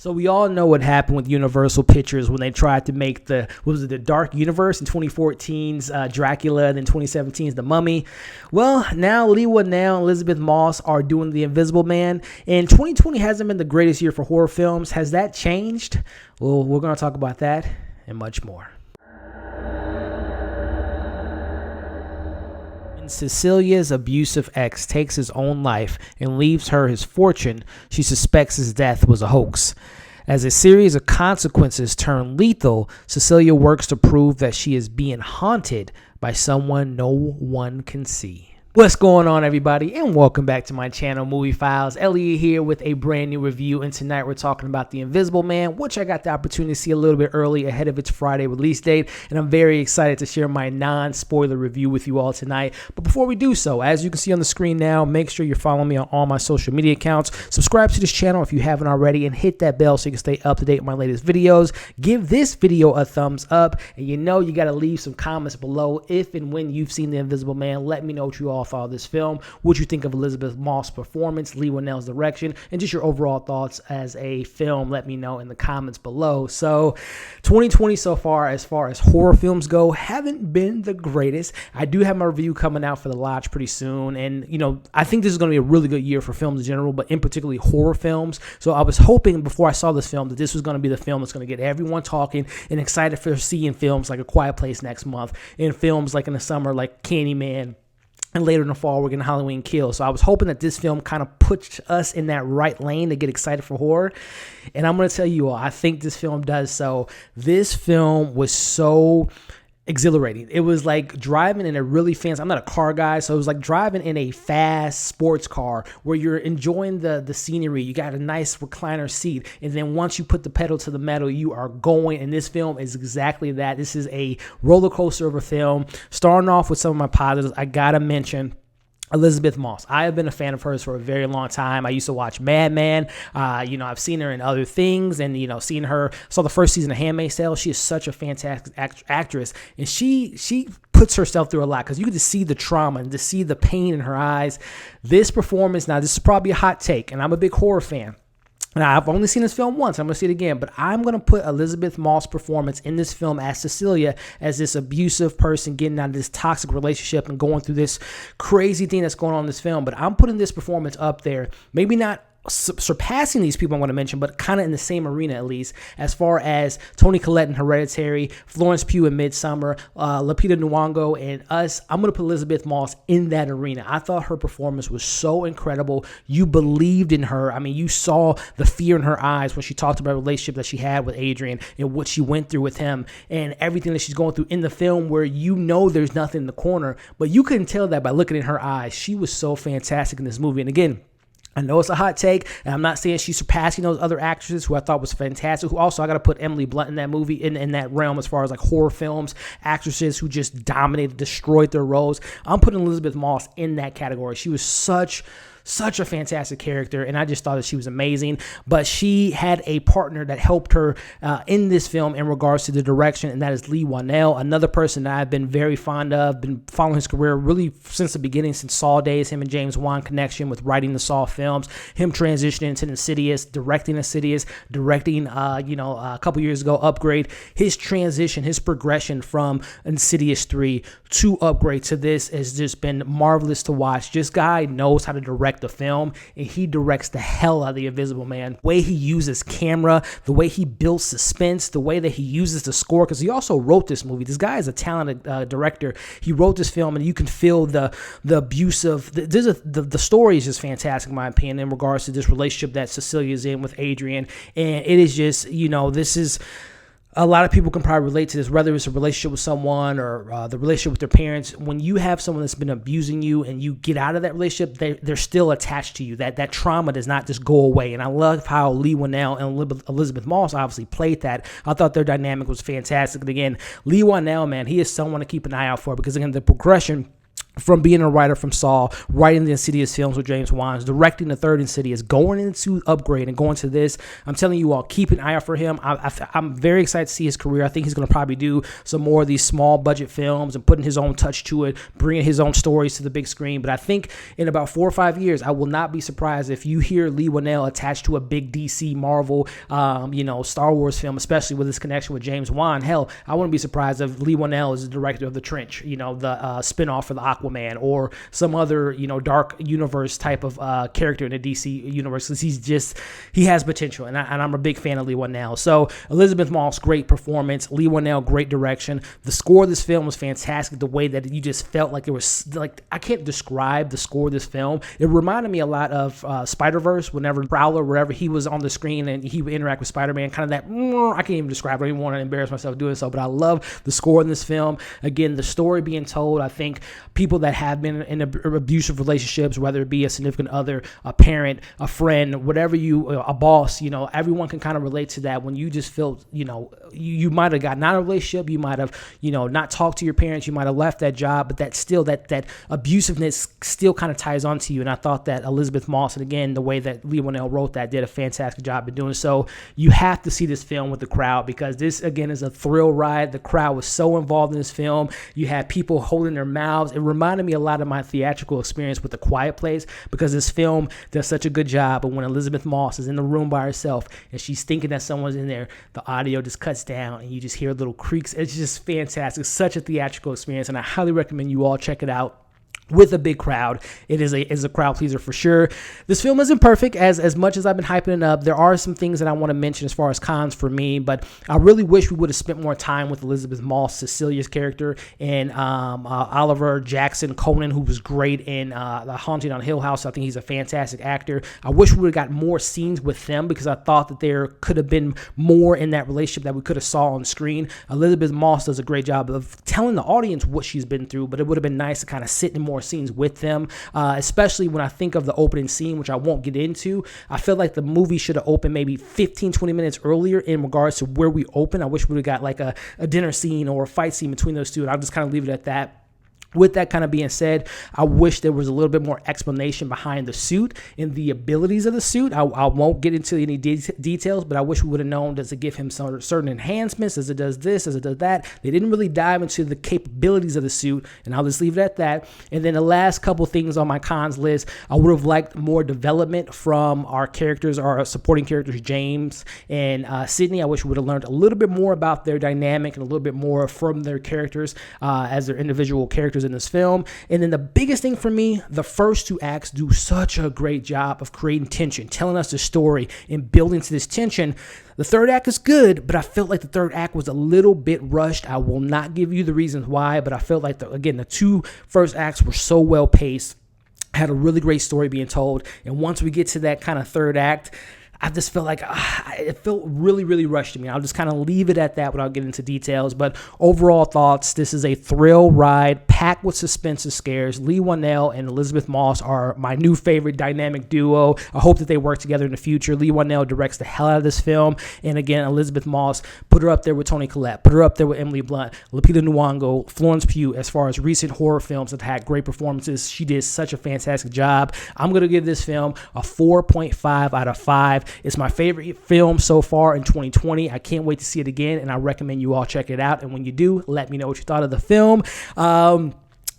So we all know what happened with Universal Pictures when they tried to make the Dark Universe in 2014's Dracula, and then 2017's The Mummy. Well, now Leigh Whannell and Elisabeth Moss are doing The Invisible Man, and 2020 hasn't been the greatest year for horror films. Has that changed? Well, we're going to talk about that and much more. When Cecilia's abusive ex takes his own life and leaves her his fortune, she suspects his death was a hoax. As a series of consequences turn lethal, Cecilia works to prove that she is being haunted by someone no one can see. What's going on, everybody, and welcome back to my channel, Movie Files. Elliot here with a brand new review, and tonight we're talking about The Invisible Man, which I got the opportunity to see a little bit early ahead of its Friday release date, and I'm very excited to share my non-spoiler review with you all tonight. But before we do so, as you can see on the screen now, make sure you're following me on all my social media accounts. Subscribe to this channel if you haven't already, and hit that bell so you can stay up to date with my latest videos. Give this video a thumbs up, and you know you got to leave some comments below if and when you've seen The Invisible Man. Let me know what you all thought of this film, what you think of Elisabeth Moss' performance, Leigh Whannell's direction, and just your overall thoughts as a film. Let me know in the comments below. So 2020 so far as horror films go, haven't been the greatest. I do have my review coming out for The Lodge pretty soon, and you know, I think this is going to be a really good year for films in general, but in particularly horror films. So I was hoping before I saw this film that this was going to be the film that's going to get everyone talking and excited for seeing films like A Quiet Place next month, and films like in the summer like Candyman, and later in the fall, we're getting Halloween Kills. So I was hoping that this film kind of puts us in that right lane to get excited for horror. And I'm going to tell you all, I think this film does so. This film was so exhilarating. It was like driving in a really fancy, I'm not a car guy, so it was like driving in a fast sports car where you're enjoying the scenery. You got a nice recliner seat, and then once you put the pedal to the metal, you are going, and this film is exactly that. This is a roller coaster of a film. Starting off with some of my positives, I gotta mention Elisabeth Moss. I have been a fan of hers for a very long time. I used to watch Mad Men. You know, I've seen her in other things, and you know, saw the first season of Handmaid's Tale. She is such a fantastic actress, and she puts herself through a lot because you get to see the trauma and to see the pain in her eyes. This performance, now this is probably a hot take, and I'm a big horror fan. Now, I've only seen this film once. I'm going to see it again. But I'm going to put Elisabeth Moss' performance in this film as Cecilia, as this abusive person getting out of this toxic relationship and going through this crazy thing that's going on in this film. But I'm putting this performance up there. Maybe not surpassing these people I'm going to mention, but kind of in the same arena at least, as far as Toni Collette in Hereditary, Florence Pugh in Midsommar, Lupita Nyong'o and Us. I'm going to put Elisabeth Moss in that arena. I thought her performance was so incredible. You believed in her. I mean, you saw the fear in her eyes when she talked about the relationship that she had with Adrian and what she went through with him and everything that she's going through in the film, where you know there's nothing in the corner, but you couldn't tell that by looking in her eyes. She was so fantastic in this movie. And again, I know it's a hot take, and I'm not saying she's surpassing those other actresses who I thought was fantastic, who also, I got to put Emily Blunt in that movie, in that realm as far as like horror films, actresses who just dominated, destroyed their roles. I'm putting Elisabeth Moss in that category. She was such a fantastic character, and I just thought that she was amazing. But she had a partner that helped her in this film in regards to the direction, and that is Leigh Whannell, another person that I've been very fond of, been following his career really since the beginning, since Saw days, him and James Wan connection with writing the Saw films, him transitioning into Insidious, directing a couple years ago, Upgrade. His transition, his progression from Insidious 3 to Upgrade to this has just been marvelous to watch. This guy knows how to direct the film, and he directs the hell out of The Invisible Man. The way he uses camera, the way he builds suspense, the way that he uses the score, because he also wrote this movie. This guy is a talented director. He wrote this film, and you can feel the abusive. The story is just fantastic, in my opinion, in regards to this relationship that Cecilia is in with Adrian, and it is just, you know, this is. A lot of people can probably relate to this, whether it's a relationship with someone or the relationship with their parents. When you have someone that's been abusing you and you get out of that relationship, they're still attached to you. That trauma does not just go away. And I love how Leigh Whannell and Elisabeth Moss obviously played that. I thought their dynamic was fantastic. And again, Leigh Whannell, man, he is someone to keep an eye out for, because again, the progression from being a writer from Saw, writing the Insidious films with James Wan, directing the third Insidious, going into Upgrade and going to this. I'm telling you all, keep an eye out for him. I'm very excited to see his career. I think he's going to probably do some more of these small budget films and putting his own touch to it, bringing his own stories to the big screen. But I think in about 4 or 5 years, I will not be surprised if you hear Leigh Whannell attached to a big DC, Marvel, Star Wars film, especially with his connection with James Wan. Hell, I wouldn't be surprised if Leigh Whannell is the director of The Trench, the spinoff for the Aquaman, or some other, dark universe type of character in the DC universe, because he has potential, and I'm a big fan of Leigh Whannell. So Elisabeth Moss, great performance. Leigh Whannell, great direction. The score of this film was fantastic. The way that you just felt like it was, like, I can't describe the score of this film. It reminded me a lot of Spider-Verse, whenever Prowler, wherever he was on the screen and he would interact with Spider-Man, kind of that, I can't even describe it. I don't even want to embarrass myself doing so, but I love the score in this film. Again, the story being told, I think people that have been in abusive relationships, whether it be a significant other, a parent, a friend, whatever a boss, everyone can kind of relate to that. When you just feel, you might have gotten out of a relationship, you might have, not talked to your parents, you might have left that job, but that still, that abusiveness still kind of ties onto you. And I thought that Elisabeth Moss, and again, the way that Leigh Whannell wrote that, did a fantastic job in doing so. You have to see this film with the crowd, because this, again, is a thrill ride. The crowd was so involved in this film. You had people holding their mouths. It reminded me a lot of my theatrical experience with The Quiet Place, because this film does such a good job. But when Elisabeth Moss is in the room by herself and she's thinking that someone's in there, the audio just cuts down and you just hear little creaks. It's just fantastic. It's such a theatrical experience, and I highly recommend you all check it out with a big crowd. It is a crowd pleaser for sure. This film isn't perfect, as much as I've been hyping it up. There are some things that I want to mention as far as cons for me, but I really wish we would have spent more time with Elisabeth Moss, Cecilia's character, and Oliver Jackson-Cohen, who was great in The Haunting on Hill House. I think he's a fantastic actor. I wish we would have got more scenes with them, because I thought that there could have been more in that relationship that we could have saw on screen. Elisabeth Moss does a great job of telling the audience what she's been through, but it would have been nice to kind of sit in more scenes with them, especially when I think of the opening scene, which I won't get into. I feel like the movie should have opened maybe 15-20 minutes earlier in regards to where we open. I wish we would have got like a dinner scene or a fight scene between those two, and I'll just kind of leave it at that. With that kind of being said, I wish there was a little bit more explanation behind the suit and the abilities of the suit. I won't get into any details, but I wish we would have known, does it give him some certain enhancements, as it does this, as it does that. They didn't really dive into the capabilities of the suit, and I'll just leave it at that. And then the last couple things on my cons list, I would have liked more development from our characters, our supporting characters, James and Sydney. I wish we would have learned a little bit more about their dynamic and a little bit more from their characters as their individual characters in this film. And then the biggest thing for me, the first 2 acts do such a great job of creating tension, telling us the story and building to this tension. The third act is good, but I felt like the third act was a little bit rushed. I will not give you the reasons why, but I felt like, the 2 first acts were so well paced, had a really great story being told. And once we get to that kind of third act, I just felt like it felt really, really rushed to me. I'll just kind of leave it at that without getting into details. But overall thoughts, this is a thrill ride packed with suspense and scares. Leigh Whannell and Elisabeth Moss are my new favorite dynamic duo. I hope that they work together in the future. Leigh Whannell directs the hell out of this film. And again, Elisabeth Moss, put her up there with Toni Collette, put her up there with Emily Blunt, Lupita Nyong'o, Florence Pugh. As far as recent horror films that had great performances, she did such a fantastic job. I'm going to give this film a 4.5 out of 5. It's my favorite film so far in 2020. I can't wait to see it again, and I recommend you all check it out. And when you do, let me know what you thought of the film.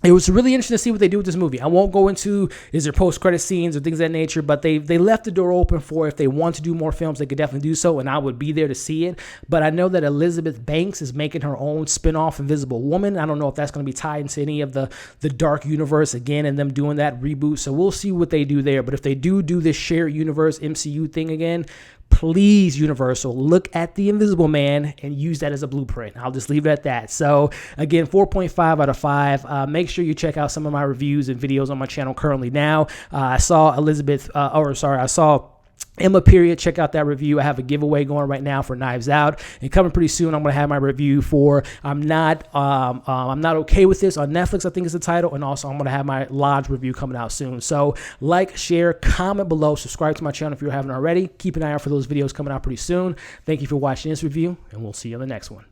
It was really interesting to see what they do with this movie. I won't go into, is there post-credit scenes or things of that nature, but they left the door open for, if they want to do more films, they could definitely do so, and I would be there to see it. But I know that Elizabeth Banks is making her own spinoff, Invisible Woman. I don't know if that's going to be tied into any of the dark universe again and them doing that reboot, so we'll see what they do there. But if they do this shared universe MCU thing again, please, Universal, look at The Invisible Man and use that as a blueprint. I'll just leave it at that. So again, 4.5 out of 5. Make sure you check out some of my reviews and videos on my channel currently now. I saw Emma Period. Check out that review. I have a giveaway going right now for Knives Out, and coming pretty soon, I'm going to have my review for I'm Not Okay With This on Netflix, I think is the title, and also I'm going to have my Lodge review coming out soon. So like, share, comment below, subscribe to my channel if you haven't already. Keep an eye out for those videos coming out pretty soon. Thank you for watching this review, and we'll see you in the next one.